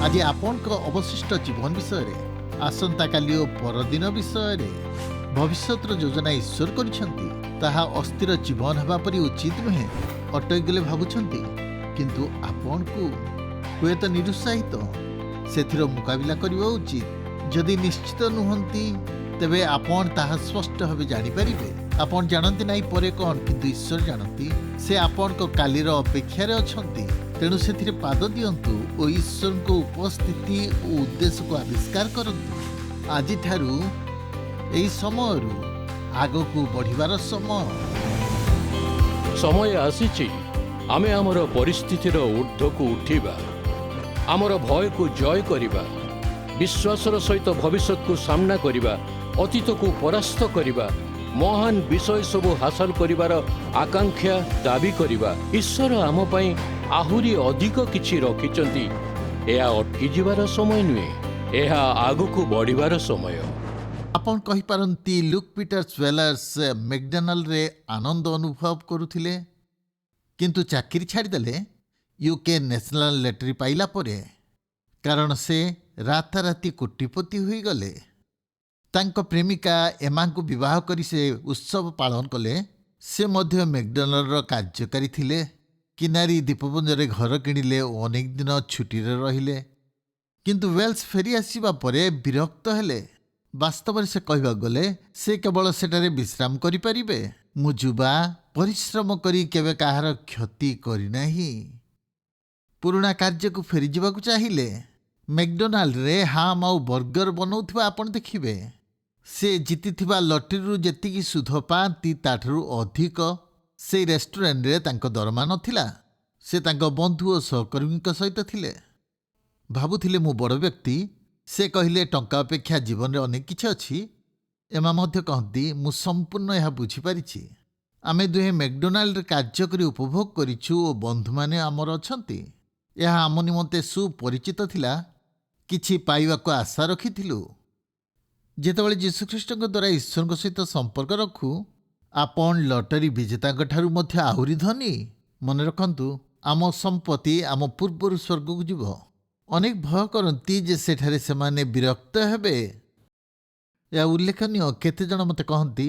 आज आपण अवशिष्ट जीवन विषय आसंता काली ओ परदिन विषय भविष्यतर योजना ईश्वर करिसेंती अस्थिर जीवन हवा परी उचित नुहे अटक गले भावुंट किंतु आपण को हुए तो निरुत्साहित से मुकाबला करवा उचित जदि निश्चित नुहंती तेबे आपण ताहा स्पष्ट भाव जानीपारे आपण जानती ना परे कौन किंतु ईश्वर जानती से आपण को कालीर अपेक्षार अछंती तेणु से पाद दिंतु और ईश्वर को उपस्थिति और उद्देश्य को आविष्कार करंतु आज ठारू एई समय आग को बढ़िबार समय आसीछि आमे आमर परिस्थितिर ऊर्ध्व को उठिबा आमर भय को जय करिबा विश्वासर सहित भविष्य को सामना करिबा अतीत को परास्त करिबा महान विषय सबु हासिल करिबार आकांक्षा दाबी करिबा ईश्वर आम पई आहुरी अधिक किछि रखिचंती एहा अटकी जिबार समय नुहे एहा आगु बढ़िबार समय। आपण कहि पारंती लुक पीटर ज्वेलर्स मैकडोनाल्ड रे आनंद अनुभव करुथिले किंतु चाकरी छाड़देले यूके नेशनल लॉटरी पाइला परे कारण से राताराति कोटिपति होई गले। तांको प्रेमिका एमा को विवाह करी से उत्सव पालन कले। से मध्य मैकडोनाल्ड रो कार्यकारी थिले। किनारी दीपपुंजरे घर किणिले अनेक दिन छुट्टी रहिले किंतु वेल्स फेरी आसीबा परे विरक्त हेले। वास्तव से कहबा गले से केवल सेटारे विश्राम करि परिबे मुजुबा परिश्रम करी केवे काहार क्षति करि नाही। पुराना कार्य को फेरी जीवाकू चाहिए मैकडोनाल्ड रे हाम आउ बर्गर बनाउथिबा आपण देखिबे। से जीतिथिबा लॉटरी जेतिकी सुध पाती ताठरू अधिक से रेस्टोरेंट रे तांको दरमा नथिला। से तांको बंधु और सहकर्मी सहित थिले। भाबुथिले मु बड़ व्यक्ति। से कहिले टंका अपेक्षा जीवन रे अनेक किछि अछि। एमा मध्य कहती मु संपूर्ण यह बुझी पारिछि। आमे दुहे मैकडोनाल्ड रे कार्य करी उपभोग करिछु और बंधु माने आमर अछंती। यह आम निमंते सुपरिचित थिला। किछि पाइबाको आशा रखिथिलु। जेतेबेले जीशुख्रीष्ट द्वारा ईश्वर सहित संपर्क रखु आपण लॉटरी विजेता ठारू मध्य आहुरी धनी। मन रखंतु आम संपत्ति आम पूर्वर स्वर्ग को जीव। अनेक भय करती जे सेठारे सेमाने विरक्त हेबे। या उल्लेखनीय केते जन मते कहती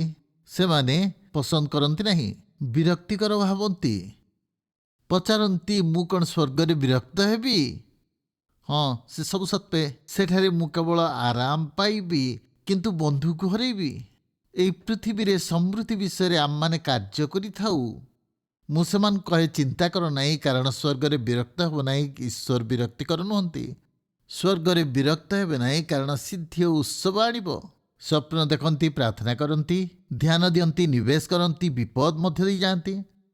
से माने पसंद करती नहीं विरक्तिकर भावती। पचारती मु कौन स्वर्ग रे विरक्त हेबी। हाँ से सब सत्वे सेठारे मु केवल आराम पाइबी किंतु बंधु को हरेबी। एई पृथ्वी रे समृद्धि विषय आम माने कार्य करि थाउ। मुसलमान कहे चिंता कर नाई कारण स्वर्ग रे विरक्त हो नाई ईश्वर विरक्तिकर नुहंती। स्वर्ग रे विरक्त हेबे नाई कारण सिद्धि और उत्सव आनिबो। स्वप्न देखती प्रार्थना करती ध्यान दियंती निवेश करती विपद मध्य दे जाती।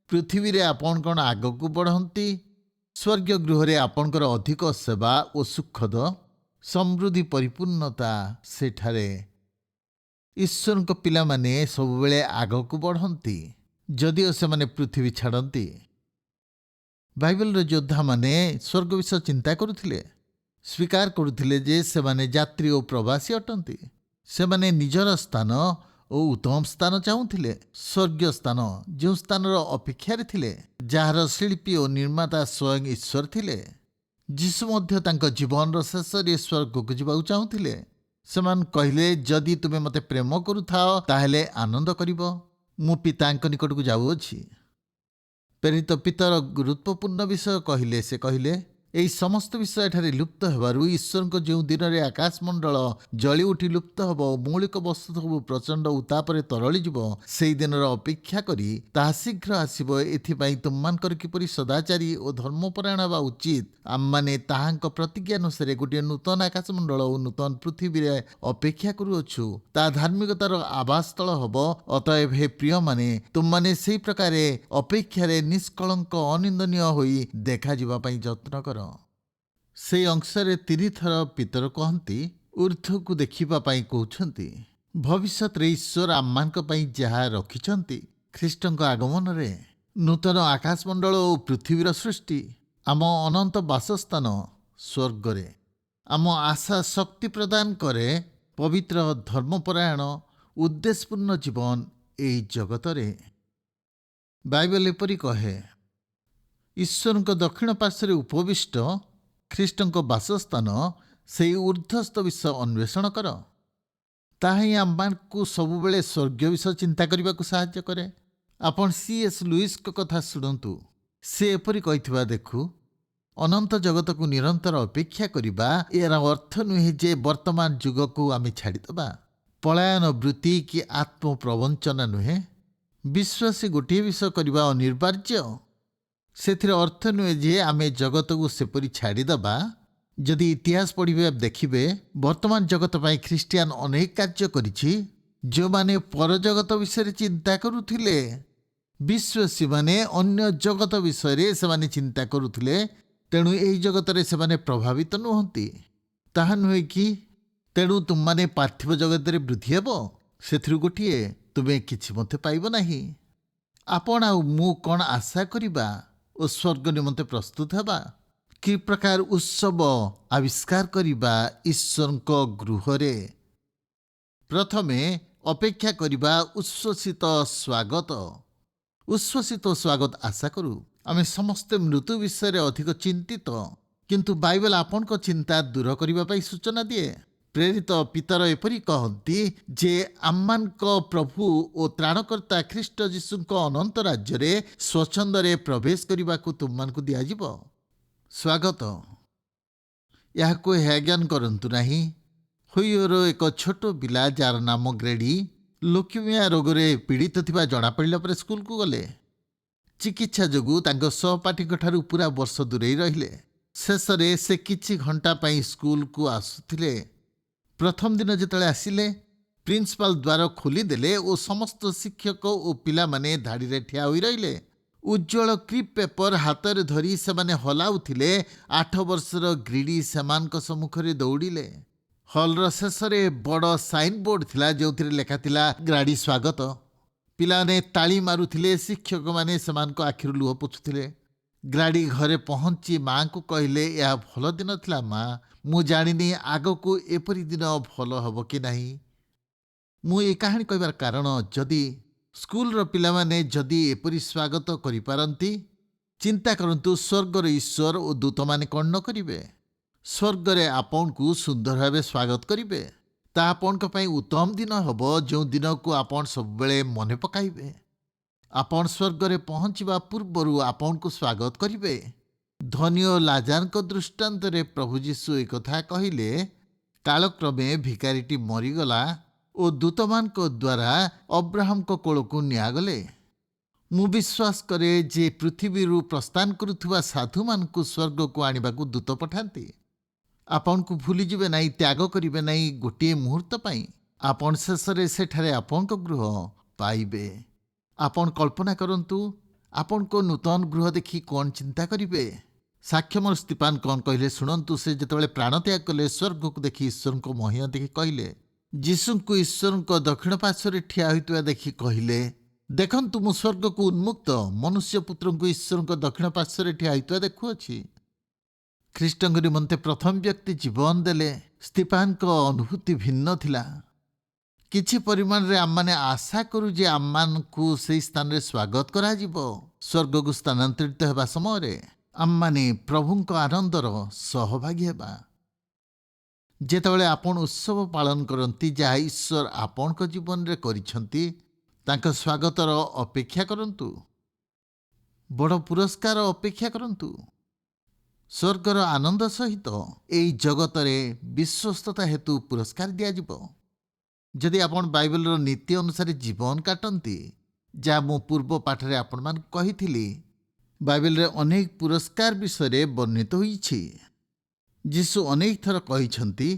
पृथ्वी रे आपण कौन आगक बढ़ती। स्वर्गीय गृह रे आपणकर अधिक सेवा और सुखद समृद्धि परिपूर्णता सेठारे ईश्वर को पिला माने सब बेले आगक बढ़ती जदिओ से माने पृथ्वी छाड़ती। बाइबल रे योद्धा माने स्वर्ग विषय चिंता करुथिले स्वीकार करुथिले जे से माने यात्री और प्रवासी अटंती। से माने निजर स्थान और उत्तम स्थान चाहूथिले स्वर्गीय स्थान जो स्थान अपेक्षार थिले जार शिल्पी और निर्माता स्वयं ईश्वर थिले। जीशु मध्य तांको जीवन शेष स्वर्ग को जीवाक चाहूथिले। सेमान कहले जदि तुमे मते प्रेम करुथाओ ताहेले आनंद करिबो मु पितांक निकट को जाऊँगी। प्रेरित पितर गुरुत्वपूर्ण विषय कहले से कहले एई समस्त विषय एठारे लुप्त हेबारु ईश्वर को जो दिन रे आकाशमंडल जली उठी लुप्त हबो मौलिक वस्तु सब प्रचंड उतापरे तरली जीव सेई दिनर अपेक्षा करी ताहा शीघ्र आसीबो। एथिपाई तुममानकर किपरि सदाचारी और धर्मपरायण हेबा उचित आम माने ताहांक प्रतिज्ञा अनुसारे गोटे नूतन आकाशमंडल और नूतन पृथ्वी रे अपेक्षा करुअछु। ता धार्मिकतार आवास स्थल हबो। अतएव हे प्रिय माने तुम माने सेई प्रकारे अपेक्षारे निष्कलंक अनिंदनीय होई देखा जिबा पई यत्न कर। से अंशरे 3 थर पितर कहती ऊर्ध्व को देखिबा पई कहउछंती। भविष्य रे ईश्वर आम्मानक पई जहा रखिछंती ख्रीष्टଙ୍କ आगमन रे नूतन आकाशमंडल और पृथ्वीर सृष्टि आम अनंत बासस्थान स्वर्ग रे आम आशा शक्ति प्रदान करे। पवित्र धर्मपरायण उद्देश्यपूर्ण जीवन एई जगत रे। बाइबल एपरी कहे ईश्वर दक्षिण पार्श्व उपविष्ट ଖ୍ରୀଷ୍ଟଙ୍କ ବାସସ୍ଥାନ ସେଇ ଉର୍ଦ୍ଧ୍ୱସ୍ଥ ବିଷୟ ଅନ୍ୱେଷଣ କର। ତାହା ହିଁ ଆମମାନଙ୍କୁ ସବୁବେଳେ ସ୍ୱର୍ଗୀୟ ବିଷୟ ଚିନ୍ତା କରିବାକୁ ସାହାଯ୍ୟ କରେ। ଆପଣ C.S. ଲୁଇସ୍ଙ୍କ କଥା ଶୁଣନ୍ତୁ। ସେ ଏପରି କହିଥିବା ଦେଖୁ, ଅନନ୍ତ ଜଗତକୁ ନିରନ୍ତର ଅପେକ୍ଷା କରିବା ଏହାର ଅର୍ଥ ନୁହେଁ ଯେ ବର୍ତ୍ତମାନ ଯୁଗକୁ ଆମେ ଛାଡ଼ିଦେବା। ପଳାୟନ ବୃତ୍ତି କି ଆତ୍ମପ୍ରବଞ୍ଚନା ନୁହେଁ। ବିଶ୍ୱାସୀ ଗୋଟିଏ ବିଷୟ କରିବା ଅନିବାର୍ଯ୍ୟ। ସେଥିରେ ଅର୍ଥ ନୁହେଁ ଯେ ଆମେ ଜଗତକୁ ସେପରି ଛାଡ଼ିଦେବା। ଯଦି ଇତିହାସ ପଢ଼ିବେ ଦେଖିବେ, ବର୍ତ୍ତମାନ ଜଗତ ପାଇଁ ଖ୍ରୀଷ୍ଟିଆନ ଅନେକ କାର୍ଯ୍ୟ କରିଛି। ଯେଉଁମାନେ ପରଜଗତ ବିଷୟରେ ଚିନ୍ତା କରୁଥିଲେ, ବିଶ୍ୱାସୀମାନେ ଅନ୍ୟ ଜଗତ ବିଷୟରେ ସେମାନେ ଚିନ୍ତା କରୁଥିଲେ। ତେଣୁ ଏହି ଜଗତରେ ସେମାନେ ପ୍ରଭାବିତ ନୁହନ୍ତି। ତାହା ନୁହେଁ କି? ତେଣୁ ତୁମମାନେ ପାର୍ଥିବ ଜଗତରେ ବୃଦ୍ଧି ହେବ, ସେଥିରୁ ଗୋଟିଏ, ତୁମେ କିଛି ମଧ୍ୟ ପାଇବ ନାହିଁ। ଆପଣ ଆଉ ମୁଁ କ'ଣ ଆଶା କରିବା ଓ ସ୍ୱର୍ଗ ନିମନ୍ତେ ପ୍ରସ୍ତୁତ ହେବା? କି ପ୍ରକାର ଉତ୍ସବ ଆବିଷ୍କାର କରିବା ଈଶ୍ୱରଙ୍କ ଗୃହରେ? ପ୍ରଥମେ ଅପେକ୍ଷା କରିବା ଉଚ୍ଛ୍ୱସିତ ସ୍ୱାଗତ। ଉଚ୍ଛ୍ୱସିତ ସ୍ୱାଗତ ଆଶା କରୁ। ଆମେ ସମସ୍ତେ ମୃତ୍ୟୁ ବିଷୟରେ ଅଧିକ ଚିନ୍ତିତ, କିନ୍ତୁ ବାଇବେଲ ଆପଣଙ୍କ ଚିନ୍ତା ଦୂର କରିବା ପାଇଁ ସୂଚନା ଦିଏ। ପ୍ରେରିତ ପିତର ଏପରି କହନ୍ତି ଯେ ଆମମାନଙ୍କ ପ୍ରଭୁ ଓ ତ୍ରାଣକର୍ତ୍ତା ଖ୍ରୀଷ୍ଟ ଯୀଶୁଙ୍କ ଅନନ୍ତ ରାଜ୍ୟରେ ସ୍ୱଚ୍ଛନ୍ଦରେ ପ୍ରବେଶ କରିବାକୁ ତୁମମାନଙ୍କୁ ଦିଆଯିବ। ସ୍ୱାଗତ। ଏହାକୁ ହେୟଜ୍ଞାନ କରନ୍ତୁ ନାହିଁ। ହୁଇଓର ଏକ ଛୋଟ ପିଲା ଯାହାର ନାମ ଗ୍ରେଡି ଲୁକ୍ୟୁମିଆ ରୋଗରେ ପୀଡ଼ିତ ଥିବା ଜଣାପଡ଼ିଲା ପରେ ସ୍କୁଲକୁ ଗଲେ। ଚିକିତ୍ସା ଯୋଗୁଁ ତାଙ୍କ ସହପାଠୀଙ୍କଠାରୁ ପୁରା ବର୍ଷ ଦୂରେଇ ରହିଲେ। ଶେଷରେ ସେ କିଛି ଘଣ୍ଟା ପାଇଁ ସ୍କୁଲକୁ ଆସୁଥିଲେ। ପ୍ରଥମ ଦିନ ଯେତେବେଳେ ଆସିଲେ, ପ୍ରିନ୍ସିପାଲ ଦ୍ୱାର ଖୋଲିଦେଲେ ଓ ସମସ୍ତ ଶିକ୍ଷକ ଓ ପିଲାମାନେ ଧାଡ଼ିରେ ଠିଆ ହୋଇ ରହିଲେ। ଉଜ୍ଜ୍ୱଳ କ୍ରିପ୍ ପେପର ହାତରେ ଧରି ସେମାନେ ହଲାଉଥିଲେ। 8 ବର୍ଷର ଗ୍ରିଡି ସେମାନଙ୍କ ସମ୍ମୁଖରେ ଦୌଡ଼ିଲେ। ହଲ୍ର ଶେଷରେ ବଡ଼ ସାଇନବୋର୍ଡ ଥିଲା, ଯେଉଁଥିରେ ଲେଖାଥିଲା ଗ୍ରାଡି ସ୍ୱାଗତ। ପିଲାମାନେ ତାଳି ମାରୁଥିଲେ। ଶିକ୍ଷକମାନେ ସେମାନଙ୍କ ଆଖିରୁ ଲୁହ ପୋଛୁଥିଲେ। ଗ୍ରାଡି ଘରେ ପହଞ୍ଚି ମାଆଙ୍କୁ କହିଲେ, ଏହା ଭଲ ଦିନ ଥିଲା ମା। ମୁଁ ଜାଣିନି ଆଗକୁ ଏପରି ଦିନ ଭଲ ହେବ କି ନାହିଁ। ମୁଁ ଏ କାହାଣୀ କହିବାର କାରଣ, ଯଦି ସ୍କୁଲର ପିଲାମାନେ ଯଦି ଏପରି ସ୍ୱାଗତ କରିପାରନ୍ତି, ଚିନ୍ତା କରନ୍ତୁ ସ୍ୱର୍ଗର ଈଶ୍ୱର ଓ ଦୂତମାନେ କ'ଣ ନ କରିବେ। ସ୍ୱର୍ଗରେ ଆପଣଙ୍କୁ ସୁନ୍ଦର ଭାବେ ସ୍ୱାଗତ କରିବେ। ତାହା ଆପଣଙ୍କ ପାଇଁ ଉତ୍ତମ ଦିନ ହେବ, ଯେଉଁ ଦିନକୁ ଆପଣ ସବୁବେଳେ ମନେ ପକାଇବେ। ଆପଣ ସ୍ୱର୍ଗରେ ପହଞ୍ଚିବା ପୂର୍ବରୁ ଆପଣଙ୍କୁ ସ୍ୱାଗତ କରିବେ। ଧନୀ ଓ ଲାଜାରଙ୍କ ଦୃଷ୍ଟାନ୍ତରେ ପ୍ରଭୁ ଯୀଶୁ ଏକଥା କହିଲେ। କାଳକ୍ରମେ ଭିକାରୀଟି ମରିଗଲା ଓ ଦୂତମାନଙ୍କ ଦ୍ୱାରା ଅବ୍ରାହମଙ୍କ କୋଳକୁ ନିଆଗଲେ। ମୁଁ ବିଶ୍ୱାସ କରେ ଯେ ପୃଥିବୀରୁ ପ୍ରସ୍ଥାନ କରୁଥିବା ସାଧୁମାନଙ୍କୁ ସ୍ୱର୍ଗକୁ ଆଣିବାକୁ ଦୂତ ପଠାନ୍ତି। ଆପଣଙ୍କୁ ଭୁଲିଯିବେ ନାହିଁ, ତ୍ୟାଗ କରିବେ ନାହିଁ ଗୋଟିଏ ମୁହୂର୍ତ୍ତ ପାଇଁ। ଆପଣ ଶେଷରେ ସେଠାରେ ଆପଣଙ୍କ ଗୃହ ପାଇବେ। ଆପଣ କଳ୍ପନା କରନ୍ତୁ, ଆପଣଙ୍କ ନୂତନ ଗୃହ ଦେଖି କ'ଣ ଚିନ୍ତା କରିବେ। ସାକ୍ଷମର ସ୍ତିଫାନ କ'ଣ କହିଲେ ଶୁଣନ୍ତୁ। ସେ ଯେତେବେଳେ ପ୍ରାଣତ୍ୟାଗ କଲେ, ସ୍ୱର୍ଗକୁ ଦେଖି ଈଶ୍ୱରଙ୍କ ମହିମା ଦେଖି କହିଲେ, ଯୀଶୁଙ୍କୁ ଈଶ୍ୱରଙ୍କ ଦକ୍ଷିଣ ପାର୍ଶ୍ୱରେ ଠିଆ ହୋଇଥିବା ଦେଖି କହିଲେ, ଦେଖନ୍ତୁ ମୁଁ ସ୍ୱର୍ଗକୁ ଉନ୍ମୁକ୍ତ, ମନୁଷ୍ୟ ପୁତ୍ରଙ୍କୁ ଈଶ୍ୱରଙ୍କ ଦକ୍ଷିଣ ପାର୍ଶ୍ୱରେ ଠିଆ ହୋଇଥିବା ଦେଖୁଅଛି। ଖ୍ରୀଷ୍ଟଙ୍କ ନିମନ୍ତେ ପ୍ରଥମ ବ୍ୟକ୍ତି ଜୀବନ ଦେଲେ। ସ୍ତିଫାନଙ୍କ ଅନୁଭୂତି ଭିନ୍ନ ଥିଲା। କିଛି ପରିମାଣରେ ଆମମାନେ ଆଶା କରୁ ଯେ ଆମମାନଙ୍କୁ ସେହି ସ୍ଥାନରେ ସ୍ୱାଗତ କରାଯିବ। ସ୍ୱର୍ଗକୁ ସ୍ଥାନାନ୍ତରିତ ହେବା ସମୟରେ ଆମମାନେ ପ୍ରଭୁଙ୍କ ଆନନ୍ଦର ସହଭାଗୀ ହେବା। ଯେତେବେଳେ ଆପଣ ଉତ୍ସବ ପାଳନ କରନ୍ତି ଯାହା ଈଶ୍ୱର ଆପଣଙ୍କ ଜୀବନରେ କରିଛନ୍ତି, ତାଙ୍କ ସ୍ୱାଗତର ଅପେକ୍ଷା କରନ୍ତୁ। ବଡ଼ ପୁରସ୍କାର ଅପେକ୍ଷା କରନ୍ତୁ। ସ୍ୱର୍ଗର ଆନନ୍ଦ ସହିତ ଏହି ଜଗତରେ ବିଶ୍ୱସ୍ତତା ହେତୁ ପୁରସ୍କାର ଦିଆଯିବ। ଯଦି ଆପଣ ବାଇବେଲର ନୀତି ଅନୁସାରେ ଜୀବନ କାଟନ୍ତି, ଯାହା ମୁଁ ପୂର୍ବ ପାଠରେ ଆପଣମାନଙ୍କୁ କହିଥିଲି, ବାଇବେଲରେ ଅନେକ ପୁରସ୍କାର ବିଷୟରେ ବର୍ଣ୍ଣିତ ହୋଇଛି। ଯୀଶୁ ଅନେକ ଥର କହିଛନ୍ତି,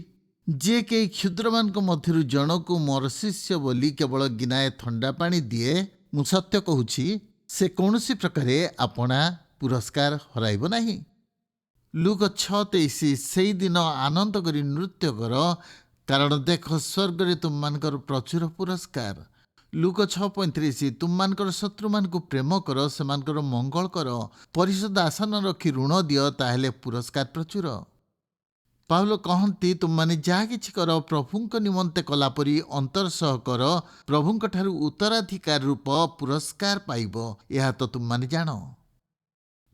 ଯିଏ କେହି କ୍ଷୁଦ୍ରମାନଙ୍କ ମଧ୍ୟରୁ ଜଣକୁ ମୋର ଶିଷ୍ୟ ବୋଲି କେବଳ ଗିନାଏ ଥଣ୍ଡା ପାଣି ଦିଏ, ମୁଁ ସତ୍ୟ କହୁଛି, ସେ କୌଣସି ପ୍ରକାରେ ଆପଣା ପୁରସ୍କାର ହରାଇବ ନାହିଁ। ଲୁକ 6:23 ସେଇଦିନ ଆନନ୍ଦ କରି ନୃତ୍ୟ କର, କାରଣ ଦେଖ ସ୍ୱର୍ଗରେ ତୁମମାନଙ୍କର ପ୍ରଚୁର ପୁରସ୍କାର। ଲୁକ 6:35 ତୁମମାନଙ୍କର ଶତ୍ରୁମାନଙ୍କୁ ପ୍ରେମ କର, ସେମାନଙ୍କର ମଙ୍ଗଳ କର, ପରିଶୋଧ ଆସନ ରଖି ଋଣ ଦିଅ, ତାହେଲେ ପୁରସ୍କାର ପ୍ରଚୁର। ପାଉଲ କହନ୍ତି, ତୁମମାନେ ଯାହା କିଛି କର ପ୍ରଭୁଙ୍କ ନିମନ୍ତେ କଲାପରି ଅନ୍ତର ସହ କର, ପ୍ରଭୁଙ୍କଠାରୁ ଉତ୍ତରାଧିକାର ରୂପ ପୁରସ୍କାର ପାଇବ, ଏହା ତ ତୁମମାନେ ଜାଣ।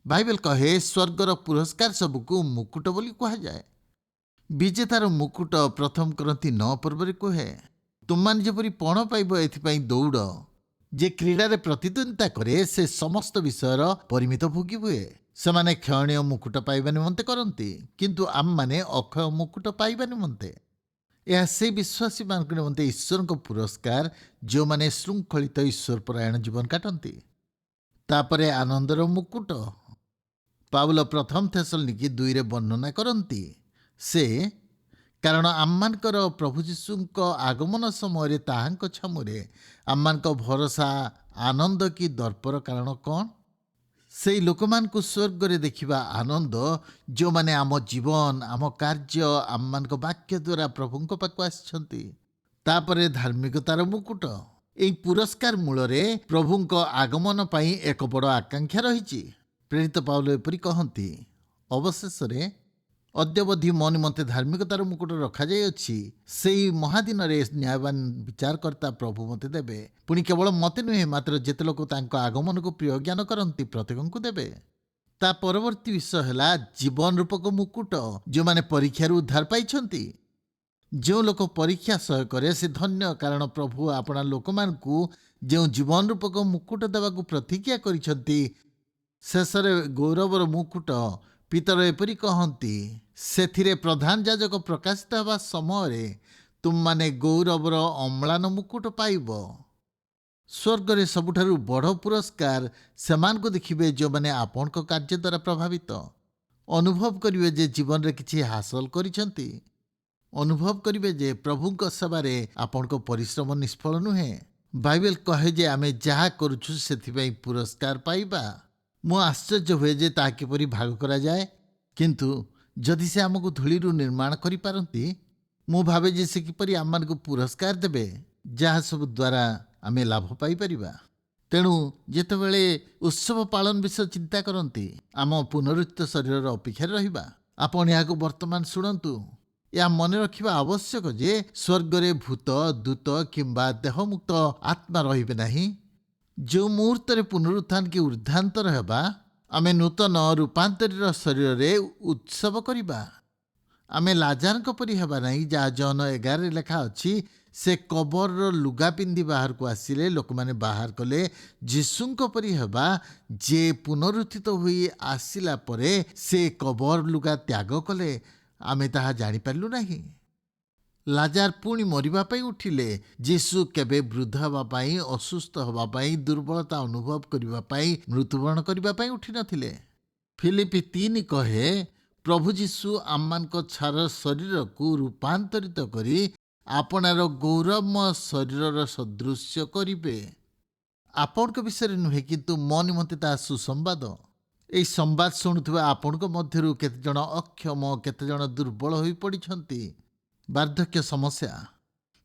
ବାଇବେଲ କହେ ସ୍ୱର୍ଗର ପୁରସ୍କାର ସବୁକୁ ମୁକୁଟ ବୋଲି କୁହାଯାଏ। ବିଜେତାର ମୁକୁଟ ପ୍ରଥମ କରନ୍ତି 9 ପର୍ବରେ କୁହେ, ତୁମମାନେ ଯେପରି ପଣ ପାଇବ ଏଥିପାଇଁ ଦୌଡ଼। ଯେ କ୍ରୀଡ଼ାରେ ପ୍ରତିଦ୍ୱନ୍ଦିତା କରେ ସେ ସମସ୍ତ ବିଷୟର ପରିମିତ ଭୋଗୀ ହୁଏ। ସେମାନେ କ୍ଷୟଣୀୟ ମୁକୁଟ ପାଇବା ନିମନ୍ତେ କରନ୍ତି, କିନ୍ତୁ ଆମମାନେ ଅକ୍ଷୟ ମୁକୁଟ ପାଇବା ନିମନ୍ତେ। ଏହା ସେହି ବିଶ୍ୱାସୀମାନଙ୍କ ନିମନ୍ତେ ଈଶ୍ୱରଙ୍କ ପୁରସ୍କାର ଯେଉଁମାନେ ଶୃଙ୍ଖଳିତ ଈଶ୍ୱରପରାୟଣ ଜୀବନ କାଟନ୍ତି। ତାପରେ ଆନନ୍ଦର ମୁକୁଟ ପାଉଲ ପ୍ରଥମ ଥେସଲୋନିକେ 2ରେ ବର୍ଣ୍ଣନା କରନ୍ତି। ସେ କାରଣ ଆମମାନଙ୍କର ପ୍ରଭୁ ଯୀଶୁଙ୍କ ଆଗମନ ସମୟରେ ତାହାଙ୍କ ଛାମୁରେ ଆମମାନଙ୍କ ଭରସା ଆନନ୍ଦ କି ଦର୍ପର କାରଣ କ'ଣ? ସେଇ ଲୋକମାନଙ୍କୁ ସ୍ୱର୍ଗରେ ଦେଖିବା ଆନନ୍ଦ ଯେଉଁମାନେ ଆମ ଜୀବନ, ଆମ କାର୍ଯ୍ୟ, ଆମମାନଙ୍କ ବାକ୍ୟ ଦ୍ୱାରା ପ୍ରଭୁଙ୍କ ପାଖକୁ ଆସିଛନ୍ତି। ତାପରେ ଧାର୍ମିକତାର ମୁକୁଟ। ଏହି ପୁରସ୍କାର ମୂଳରେ ପ୍ରଭୁଙ୍କ ଆଗମନ ପାଇଁ ଏକ ବଡ଼ ଆକାଂକ୍ଷା ରହିଛି। ପ୍ରେରିତ ପାଉଲ ଏପରି କହନ୍ତି, ଅବଶେଷରେ ଅଦ୍ୟବଧି ମୋ ନିମନ୍ତେ ଧାର୍ମିକତାର ମୁକୁଟ ରଖାଯାଇଅଛି। ସେହି ମହାଦିନରେ ନ୍ୟାୟବାନ ବିଚାରକର୍ତ୍ତା ପ୍ରଭୁ ମୋତେ ଦେବେ। ପୁଣି କେବଳ ମୋତେ ନୁହେଁ, ମାତ୍ର ଯେତେ ଲୋକ ତାଙ୍କ ଆଗମନକୁ ପ୍ରିୟ ଜ୍ଞାନ କରନ୍ତି ପ୍ରତ୍ୟେକଙ୍କୁ ଦେବେ। ତା ପରବର୍ତ୍ତୀ ବିଷୟ ହେଲା ଜୀବନ ରୂପକ ମୁକୁଟ, ଯେଉଁମାନେ ପରୀକ୍ଷାରୁ ଉଦ୍ଧାର ପାଇଛନ୍ତି। ଯେଉଁ ଲୋକ ପରୀକ୍ଷା ସହ୍ୟ କରେ ସେ ଧନ୍ୟ, କାରଣ ପ୍ରଭୁ ଆପଣା ଲୋକମାନଙ୍କୁ ଯେଉଁ ଜୀବନ ରୂପକ ମୁକୁଟ ଦେବାକୁ ପ୍ରତିଜ୍ଞା କରିଛନ୍ତି, ଶେଷରେ ଗୌରବର ମୁକୁଟ। ପିତର ଏପରି କହନ୍ତି, ସେଥିରେ ପ୍ରଧାନ ଯାଜକ ପ୍ରକାଶିତ ହେବା ସମୟରେ ତୁମମାନେ ଗୌରବର ଅମ୍ଳାନ ମୁକୁଟ ପାଇବ। ସ୍ୱର୍ଗରେ ସବୁଠାରୁ ବଡ଼ ପୁରସ୍କାର ସେମାନଙ୍କୁ ଦେଖିବେ ଯେଉଁମାନେ ଆପଣଙ୍କ କାର୍ଯ୍ୟ ଦ୍ୱାରା ପ୍ରଭାବିତ। ଅନୁଭବ କରିବେ ଯେ ଜୀବନରେ କିଛି ହାସଲ କରିଛନ୍ତି। ଅନୁଭବ କରିବେ ଯେ ପ୍ରଭୁଙ୍କ ସେବାରେ ଆପଣଙ୍କ ପରିଶ୍ରମ ନିଷ୍ଫଳ ନୁହେଁ। ବାଇବେଲ କହେ ଯେ ଆମେ ଯାହା କରୁଛୁ ସେଥିପାଇଁ ପୁରସ୍କାର ପାଇବା। ମୁଁ ଆଶ୍ଚର୍ଯ୍ୟ ହୁଏ ଯେ ତାହା କିପରି ଭାଗ କରାଯାଏ। କିନ୍ତୁ ଯଦି ସେ ଆମକୁ ଧୂଳିରୁ ନିର୍ମାଣ କରିପାରନ୍ତି, ମୁଁ ଭାବେ ଯେ ସେ କିପରି ଆମମାନଙ୍କୁ ପୁରସ୍କାର ଦେବେ, ଯାହା ସବୁ ଦ୍ୱାରା ଆମେ ଲାଭ ପାଇପାରିବା। ତେଣୁ ଯେତେବେଳେ ଉତ୍ସବ ପାଳନ ବିଷୟ ଚିନ୍ତା କରନ୍ତି, ଆମ ପୁନରୁତ୍ଥିତ ଶରୀରର ଅପେକ୍ଷାରେ ରହିବା। ଆପଣ ଏହାକୁ ବର୍ତ୍ତମାନ ଶୁଣନ୍ତୁ। ଏହା ମନେ ରଖିବା ଆବଶ୍ୟକ ଯେ ସ୍ୱର୍ଗରେ ଭୂତ, ଦୂତ କିମ୍ବା ଦେହମୁକ୍ତ ଆତ୍ମା ରହିବେ ନାହିଁ। ଯେଉଁ ମୁହୂର୍ତ୍ତରେ ପୁନରୁତ୍ଥାନ କି ଉର୍ଦ୍ଧାନ୍ତର ହେବା, ଆମେ ନୂତନ ରୂପାନ୍ତରୀର ଶରୀରରେ ଉତ୍ସବ କରିବା। ଆମେ ଲାଜାରଙ୍କ ପରି ହେବା ନାହିଁ, ଯାହା ଜନ 11ରେ ଲେଖା ଅଛି, ସେ କବରର ଲୁଗା ପିନ୍ଧି ବାହାରକୁ ଆସିଲେ ଲୋକମାନେ ବାହାର କଲେ। ଯୀଶୁଙ୍କ ପରି ହେବା, ଯେ ପୁନରୁତ୍ଥିତ ହୋଇ ଆସିଲା ପରେ ସେ କବର ଲୁଗା ତ୍ୟାଗ କଲେ, ଆମେ ତାହା ଜାଣିପାରିଲୁ ନାହିଁ। ଲାଜାର ପୁଣି ମରିବା ପାଇଁ ଉଠିଲେ। ଯୀଶୁ କେବେ ବୃଦ୍ଧ ହେବା ପାଇଁ, ଅସୁସ୍ଥ ହେବା ପାଇଁ, ଦୁର୍ବଳତା ଅନୁଭବ କରିବା ପାଇଁ, ମୃତ୍ୟୁବରଣ କରିବା ପାଇଁ ଉଠିନଥିଲେ। ଫିଲିପି 3 କହେ, ପ୍ରଭୁ ଯୀଶୁ ଆମମାନଙ୍କ ଛାର ଶରୀରକୁ ରୂପାନ୍ତରିତ କରି ଆପଣାର ଗୌରବମୟ ଶରୀରର ସଦୃଶ୍ୟ କରିବେ। ଆପଣଙ୍କ ବିଷୟରେ ନୁହେଁ, କିନ୍ତୁ ମୋ ନିମନ୍ତେ ତାହା ସୁସମ୍ବାଦ। ଏହି ସମ୍ବାଦ ଶୁଣୁଥିବା ଆପଣଙ୍କ ମଧ୍ୟରୁ କେତେଜଣ ଅକ୍ଷମ, କେତେଜଣ ଦୁର୍ବଳ ହୋଇପଡ଼ିଛନ୍ତି। ବାର୍ଦ୍ଧକ୍ୟ ସମସ୍ୟା,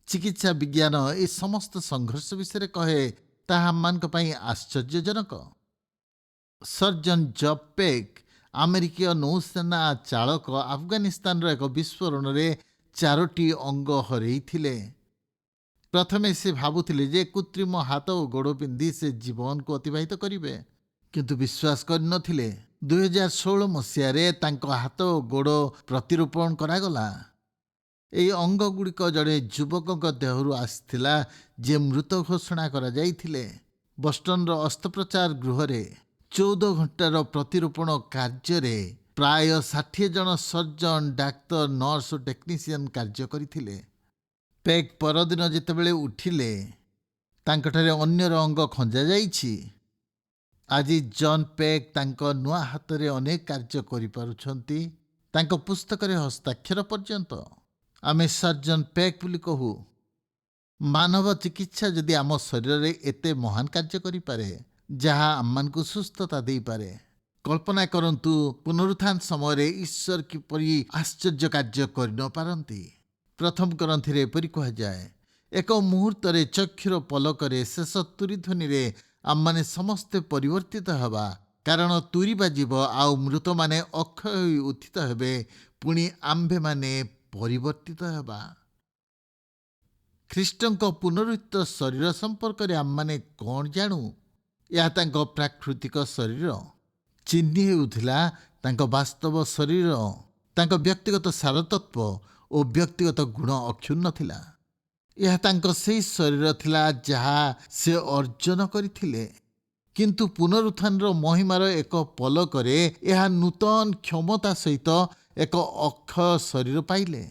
ଚିକିତ୍ସା ବିଜ୍ଞାନ ଏହି ସମସ୍ତ ସଂଘର୍ଷ ବିଷୟରେ କହେ, ତାହା ଆମମାନଙ୍କ ପାଇଁ ଆଶ୍ଚର୍ଯ୍ୟଜନକ। ସର୍ଜନ ଜବ୍ ପେକ୍, ଆମେରିକୀୟ ନୌସେନା ଚାଳକ, ଆଫଗାନିସ୍ତାନର ଏକ ବିସ୍ଫୋରଣରେ 4ଟି ଅଙ୍ଗ ହରେଇଥିଲେ। ପ୍ରଥମେ ସେ ଭାବୁଥିଲେ ଯେ କୃତ୍ରିମ ହାତ ଓ ଗୋଡ଼ ପିନ୍ଧି ସେ ଜୀବନକୁ ଅତିବାହିତ କରିବେ, କିନ୍ତୁ ବିଶ୍ୱାସ କରିନଥିଲେ। 2016 ମସିହାରେ ତାଙ୍କ ହାତ ଓ ଗୋଡ଼ ପ୍ରତିରୋପଣ କରାଗଲା। ଏହି ଅଙ୍ଗଗୁଡ଼ିକ ଜଣେ ଯୁବକଙ୍କ ଦେହରୁ ଆସିଥିଲା, ଯିଏ ମୃତ ଘୋଷଣା କରାଯାଇଥିଲେ। ବୋଷ୍ଟନର ଅସ୍ତ୍ରୋପଚାର ଗୃହରେ 14 ଘଣ୍ଟାର ପ୍ରତିରୋପଣ କାର୍ଯ୍ୟରେ ପ୍ରାୟ 60 ଜଣ ସର୍ଜନ, ଡାକ୍ତର, ନର୍ସ ଓ ଟେକ୍ନିସିଆନ କାର୍ଯ୍ୟ କରିଥିଲେ। ପେକ୍ ପରଦିନ ଯେତେବେଳେ ଉଠିଲେ, ତାଙ୍କଠାରେ ଅନ୍ୟର ଅଙ୍ଗ ଖଞ୍ଜାଯାଇଛି। ଆଜି ଜନ୍ ପେକ୍ ତାଙ୍କ ନୂଆ ହାତରେ ଅନେକ କାର୍ଯ୍ୟ କରିପାରୁଛନ୍ତି, ତାଙ୍କ ପୁସ୍ତକରେ ହସ୍ତାକ୍ଷର ପର୍ଯ୍ୟନ୍ତ। ଆମେ ସର୍ଜନ ପେକ୍ ବୋଲି କହୁ। ମାନବ ଚିକିତ୍ସା ଯଦି ଆମ ଶରୀରରେ ଏତେ ମହାନ କାର୍ଯ୍ୟ କରିପାରେ, ଯାହା ଆମମାନଙ୍କୁ ସୁସ୍ଥତା ଦେଇପାରେ, କଳ୍ପନା କରନ୍ତୁ ପୁନରୁତ୍ଥାନ ସମୟରେ ଈଶ୍ୱର କିପରି ଆଶ୍ଚର୍ଯ୍ୟ କାର୍ଯ୍ୟ କରିନପାରନ୍ତି। ପ୍ରଥମ କରନ୍ଥିରେ ଏପରି କୁହାଯାଏ, ଏକ ମୁହୂର୍ତ୍ତରେ, ଚକ୍ଷୁର ପଲକରେ, ଶେଷ ତୁରୀ ଧ୍ୱନିରେ ଆମମାନେ ସମସ୍ତେ ପରିବର୍ତ୍ତିତ ହେବା। କାରଣ ତୁରୀ ବାଜିବ, ଆଉ ମୃତମାନେ ଅକ୍ଷୟ ହୋଇ ଉତ୍ଥିତ ହେବେ, ପୁଣି ଆମ୍ଭେମାନେ ପରିବର୍ତ୍ତିତ ହେବା। ଖ୍ରୀଷ୍ଟଙ୍କ ପୁନରୁତ୍ଥିତ ଶରୀର ସମ୍ପର୍କରେ ଆମମାନେ କ'ଣ ଜାଣୁ? ଏହା ତାଙ୍କ ପ୍ରାକୃତିକ ଶରୀର। ଚିହ୍ନି ହେଉଥିଲା ତାଙ୍କ ବାସ୍ତବ ଶରୀର, ତାଙ୍କ ବ୍ୟକ୍ତିଗତ ସାରତତ୍ଵ ଓ ବ୍ୟକ୍ତିଗତ ଗୁଣ ଅକ୍ଷୁଣ୍ଣ ଥିଲା। ଏହା ତାଙ୍କ ସେହି ଶରୀର ଥିଲା ଯାହା ସେ ଅର୍ଜନ କରିଥିଲେ। କିନ୍ତୁ ପୁନରୁତ୍ଥାନର ମହିମାର ଏକ ପଲକରେ ଏହା ନୂତନ କ୍ଷମତା ସହିତ ଏକ ଅକ୍ଷୟ ଶରୀର ପାଇଲେ।